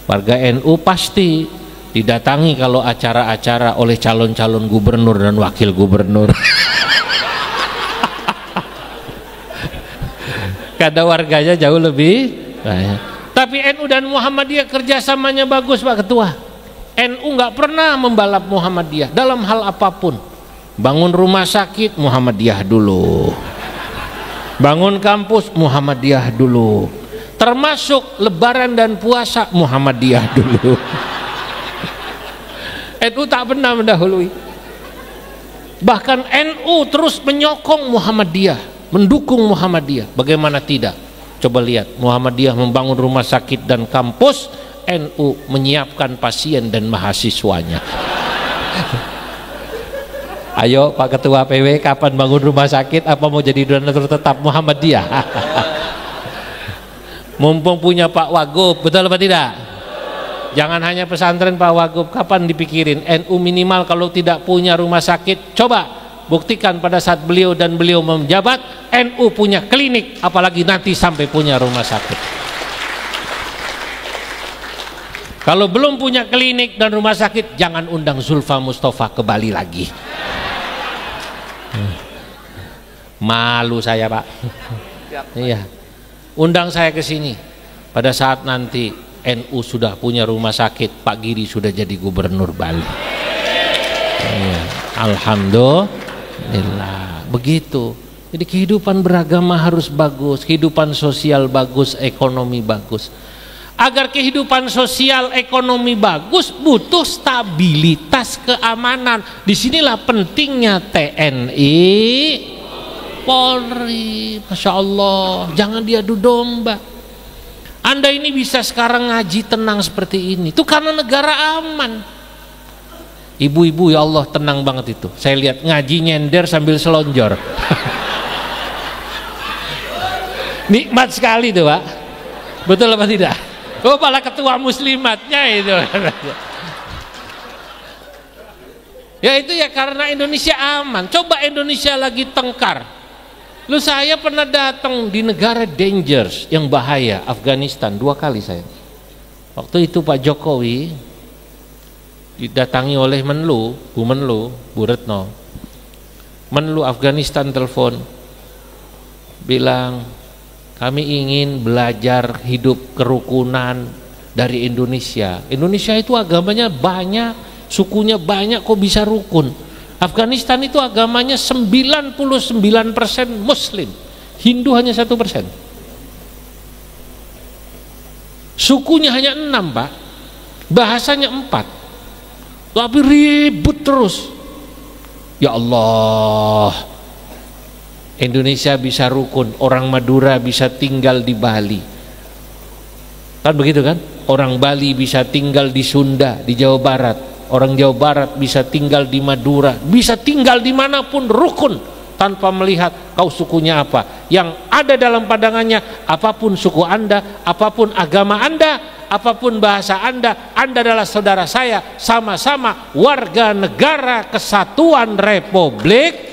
warga NU pasti didatangi kalau acara-acara oleh calon-calon gubernur dan wakil gubernur. Karena warganya jauh lebih banyak. Tapi NU dan Muhammadiyah kerjasamanya bagus, Pak Ketua. NU nggak pernah membalap Muhammadiyah dalam hal apapun. Bangun rumah sakit Muhammadiyah dulu, bangun kampus Muhammadiyah dulu, termasuk lebaran dan puasa Muhammadiyah dulu. NU tak pernah mendahului. Bahkan NU terus menyokong Muhammadiyah, mendukung Muhammadiyah. Bagaimana tidak? Coba lihat, Muhammadiyah membangun rumah sakit dan kampus, NU menyiapkan pasien dan mahasiswanya. Ayo Pak Ketua PW, kapan bangun rumah sakit? Apa mau jadi donatur tetap Muhammadiyah? Mumpung punya Pak Wagub, betul apa tidak? Jangan hanya pesantren Pak Wagub, kapan dipikirin NU minimal kalau tidak punya rumah sakit, coba buktikan pada saat beliau dan beliau menjabat, NU punya klinik, apalagi nanti sampai punya rumah sakit. Kalau belum punya klinik dan rumah sakit, jangan undang Zulfa Mustafa ke Bali lagi. Malu saya, Pak. Iya. Undang saya ke sini. Pada saat nanti NU sudah punya rumah sakit, Pak Giri sudah jadi gubernur Bali. Iya. Alhamdulillah. Begitu. Jadi kehidupan beragama harus bagus, kehidupan sosial bagus, ekonomi bagus. Agar kehidupan sosial ekonomi bagus butuh stabilitas keamanan. Disinilah pentingnya TNI Polri. Masya Allah, jangan diadu domba. Anda ini bisa sekarang ngaji tenang seperti ini, itu karena negara aman. Ibu-ibu ya Allah tenang banget itu. Saya lihat ngaji nyender sambil selonjor. Nikmat sekali tuh Pak. Betul apa tidak? Oh, malah ketua muslimatnya itu. Ya itu ya karena Indonesia aman. Coba Indonesia lagi tengkar. Lu saya pernah datang di negara dangers yang bahaya, Afghanistan 2 kali saya. Waktu itu Pak Jokowi didatangi oleh Menlu, Bu Retno. Menlu Afghanistan telepon bilang, kami ingin belajar hidup kerukunan dari Indonesia. Indonesia itu agamanya banyak, sukunya banyak, kok bisa rukun? Afghanistan itu agamanya 99% Muslim, Hindu hanya 1%. Sukunya hanya 6 Pak, bahasanya 4, tapi ribut terus. Ya Allah, Indonesia bisa rukun, orang Madura bisa tinggal di Bali, kan begitu kan? Orang Bali bisa tinggal di Sunda, di Jawa Barat. Orang Jawa Barat bisa tinggal di Madura, bisa tinggal dimanapun rukun tanpa melihat kau sukunya apa. Yang ada dalam pandangannya, apapun suku Anda, apapun agama Anda, apapun bahasa Anda adalah saudara saya, sama-sama warga negara kesatuan Republik.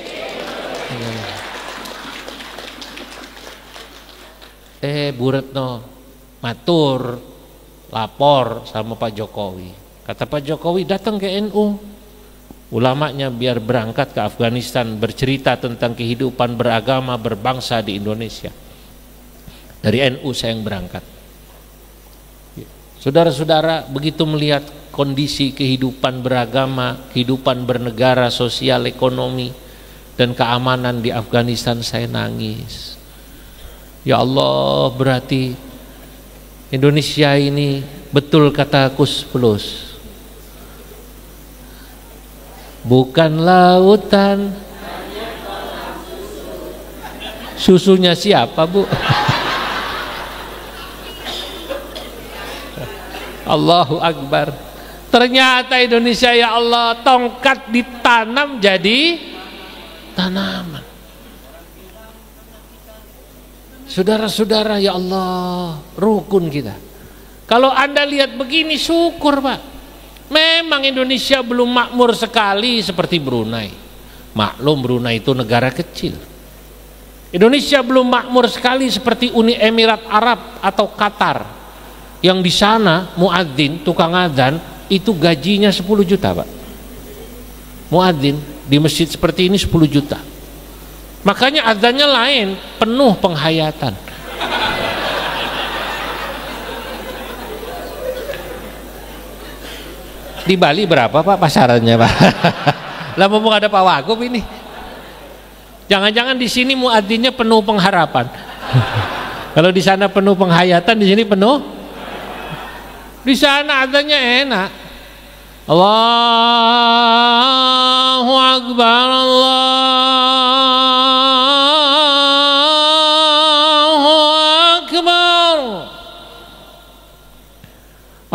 Bu Retno matur lapor sama Pak Jokowi. Kata Pak Jokowi, datang ke NU, ulamanya biar berangkat ke Afghanistan bercerita tentang kehidupan beragama berbangsa di Indonesia. Dari NU saya yang berangkat. Saudara-saudara, begitu melihat kondisi kehidupan beragama, kehidupan bernegara, sosial, ekonomi dan keamanan di Afghanistan, saya nangis. Ya Allah, berarti Indonesia ini betul kata Kus Plus, bukan lautan. Susunya siapa Bu? Allahu Akbar. Ternyata Indonesia ya Allah, tongkat ditanam jadi tanaman. Saudara-saudara ya Allah, rukun kita. Kalau Anda lihat begini, syukur Pak. Memang Indonesia belum makmur sekali seperti Brunei. Maklum Brunei itu negara kecil. Indonesia belum makmur sekali seperti Uni Emirat Arab atau Qatar. Yang di sana muadzin, tukang adzan itu gajinya 10 juta Pak. Muadzin di masjid seperti ini 10 juta. Makanya adzannya lain, penuh penghayatan. Di Bali berapa Pak pasarannya Pak? Lah mumpung ada Pak Wagub ini. Jangan-jangan di sini muadzinnya penuh pengharapan. Kalau di sana penuh penghayatan, di sini penuh. Di sana adzannya enak. Allahu Akbar, Allahu Akbar,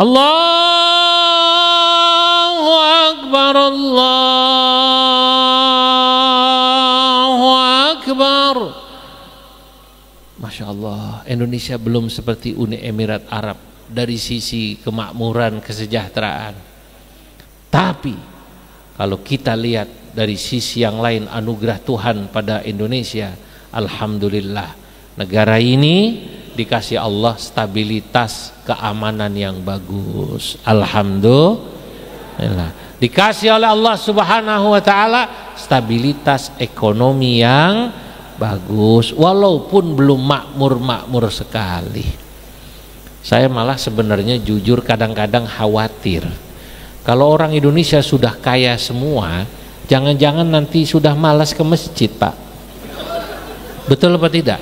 Allahu Akbar, Allahu Akbar. Masya Allah, Indonesia belum seperti Uni Emirat Arab dari sisi kemakmuran, kesejahteraan. Tapi kalau kita lihat dari sisi yang lain anugerah Tuhan pada Indonesia, alhamdulillah negara ini dikasih Allah stabilitas keamanan yang bagus. Alhamdulillah dikasih oleh Allah Subhanahu wa taala stabilitas ekonomi yang bagus walaupun belum makmur-makmur sekali. Saya malah sebenarnya jujur kadang-kadang khawatir kalau orang Indonesia sudah kaya semua, jangan-jangan nanti sudah malas ke masjid, Pak. Betul apa tidak?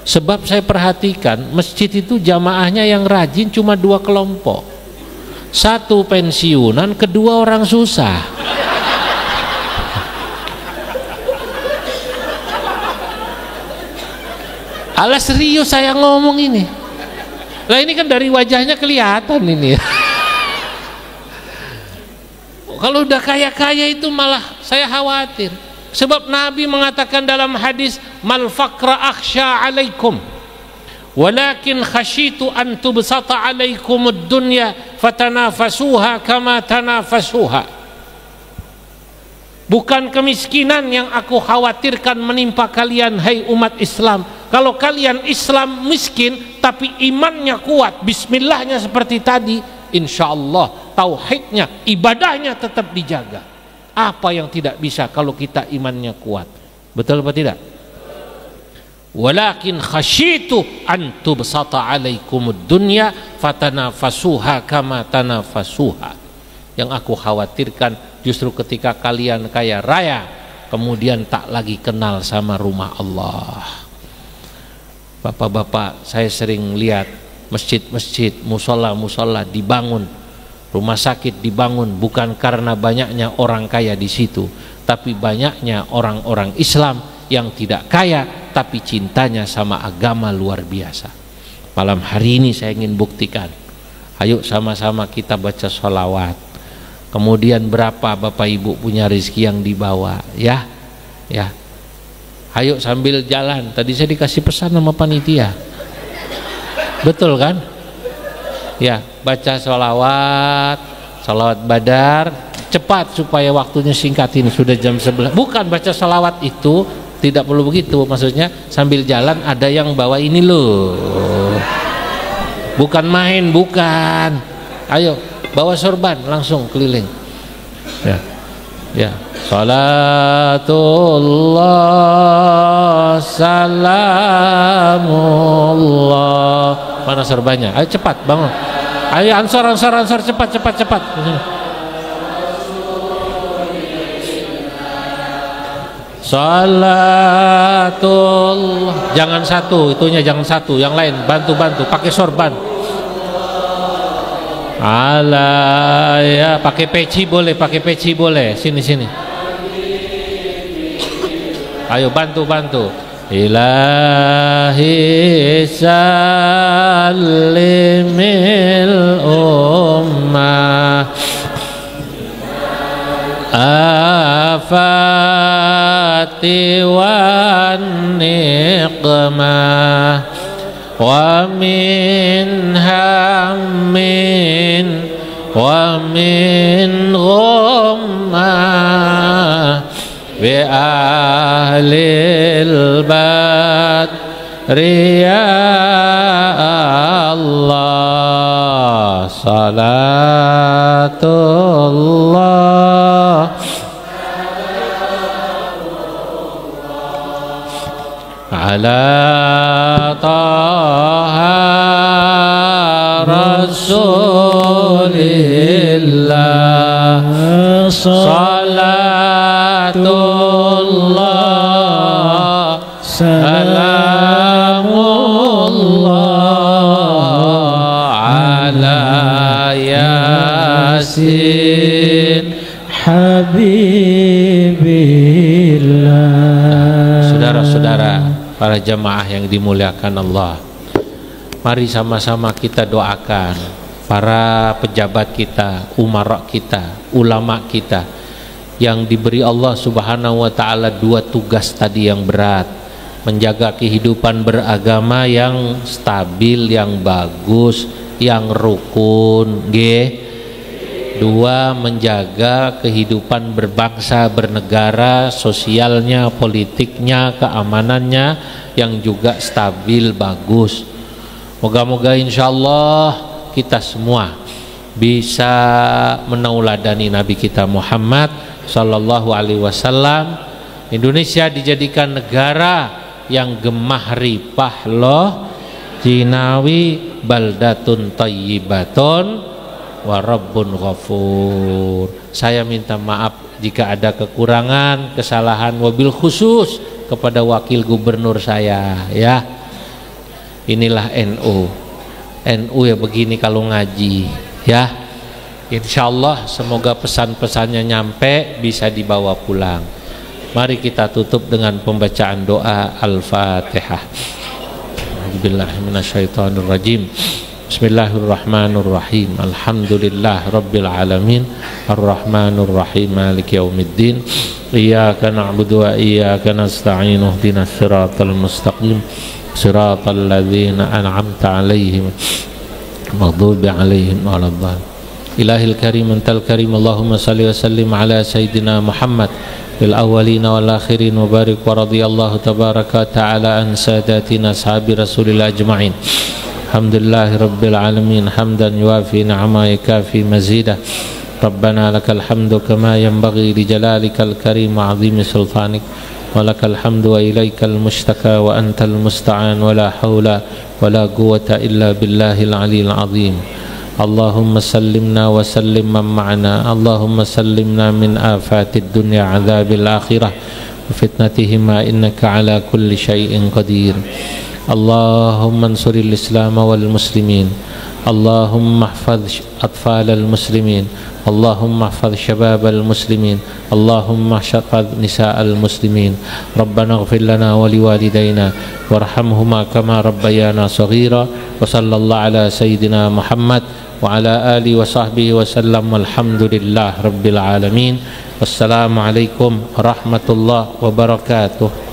Sebab saya perhatikan masjid itu jamaahnya yang rajin cuma 2 kelompok. Satu pensiunan, kedua orang susah. Alah serius saya ngomong ini. Lah ini kan dari wajahnya kelihatan ini. Kalau udah kaya-kaya itu malah saya khawatir. Sebab Nabi mengatakan dalam hadis, mal faqra akhsha alaikum walakin khashitu an tubsata alaikumud dunya fatanafasuha kama tanafasuha. Bukan kemiskinan yang aku khawatirkan menimpa kalian hai umat Islam. Kalau kalian Islam miskin tapi imannya kuat, bismillahnya seperti tadi, insyaallah tauhidnya, ibadahnya tetap dijaga. Apa yang tidak bisa kalau kita imannya kuat? Betul apa tidak? Walakin khasyitu an tubsata alaikumud dunya fatanafasuha kama tanafasuha. Yang aku khawatirkan justru ketika kalian kaya raya kemudian tak lagi kenal sama rumah Allah. Bapak-bapak, saya sering lihat masjid-masjid, musola-musola dibangun, rumah sakit dibangun bukan karena banyaknya orang kaya di situ, tapi banyaknya orang-orang Islam yang tidak kaya tapi cintanya sama agama luar biasa. Malam hari ini saya ingin buktikan. Ayo sama-sama kita baca sholawat. Kemudian berapa Bapak Ibu punya rezeki yang dibawa, ya, ya. Ayo sambil jalan. Tadi saya dikasih pesan sama panitia. Betul kan? Ya, baca sholawat, sholawat badar, cepat supaya waktunya singkat ini sudah jam 11. Bukan baca sholawat itu tidak perlu begitu, maksudnya sambil jalan ada yang bawa ini loh. Bukan main, bukan. Ayo, bawa sorban langsung keliling. Ya. Ya. Salatullah salamullah. Mana sorbannya? Ayo cepat bangun. Ayo ansor cepat. Salatullah. Jangan satu, itunya jangan satu, yang lain bantu pakai sorban. Ala ya, pakai peci boleh, sini. Ayo bantu. Ilahi salimil ummah afati wan niqmah wa min hammin wa min ghammah bi ahlil badri ya Allah. Salatullah ala taha rasulillah. Salatullah salamullah ala yasin habibillah. Saudara-saudara, para jamaah yang dimuliakan Allah, mari sama-sama kita doakan para pejabat kita, umara kita, ulama kita yang diberi Allah Subhanahu wa taala 2 tugas tadi yang berat, menjaga kehidupan beragama yang stabil, yang bagus, yang rukun. Dua, menjaga kehidupan berbangsa, bernegara, sosialnya, politiknya, keamanannya yang juga stabil, bagus. Moga-moga insyaallah kita semua bisa menauladani Nabi kita Muhammad sallallahu alaihi wasallam. Indonesia dijadikan negara yang gemah ripah loh, jinawi baldatun thayyibatun wa rabbun ghafur. Saya minta maaf jika ada kekurangan, kesalahan, wabil khusus kepada wakil gubernur saya ya. Inilah NU ya, begini kalau ngaji ya. Insyaallah semoga pesan-pesannya nyampe, bisa dibawa pulang. Mari kita tutup dengan pembacaan doa Al-Fatihah. Bismillahirrahmanirrahim. Bismillahirrahmanirrahim. Alhamdulillah Rabbil Alamin. Ar-Rahmanirrahim. Maliki yaumiddin. Iyyaka na'budu wa iyyaka nasta'in. Ihdinas siratal mustaqim. Siratal ladzina an'amta 'alaihim maghdubi 'alaihim waladdallin. Ilahil karim antal karim. Allahumma salli wa sallim ala sayyidina Muhammad fil awwalin wal akhirin wa barik wa radhiyallahu tabaraka ta'ala an sadatina ashabi rasulillah ajma'in. Alhamdulillahi rabbil alamin hamdan yuafi ni'ama yakafi mazidah. Rabbana lakal hamdu kama yanbaghi li jalalikal karim wa 'azimi sultanik wa lakal hamdu wa ilaikal mushtaka wa antal musta'an wa la hawla wa la quwwata illa billahil aliyyil 'azim. Allahumma sallimna wa sallim man ma'ana. Allahumma sallimna min afatid dunya 'adzabil akhirah wa fitnatihima innaka 'ala kulli syai'in qadir. Allahumma ansuril Islam wal muslimin. Allahumma ihfaz atfalal muslimin. Allahumma ihfaz syababal muslimin. Allahumma ihfaz nisa'al muslimin. Rabbana ighfir lana wa liwalidayna warhamhuma kama rabbayana shaghira. Wa sallallahu ala sayyidina Muhammad wa ala alihi wa sahbihi wa sallam. Walhamdulillah rabbil alamin. Wassalamualaikum warahmatullahi wabarakatuh.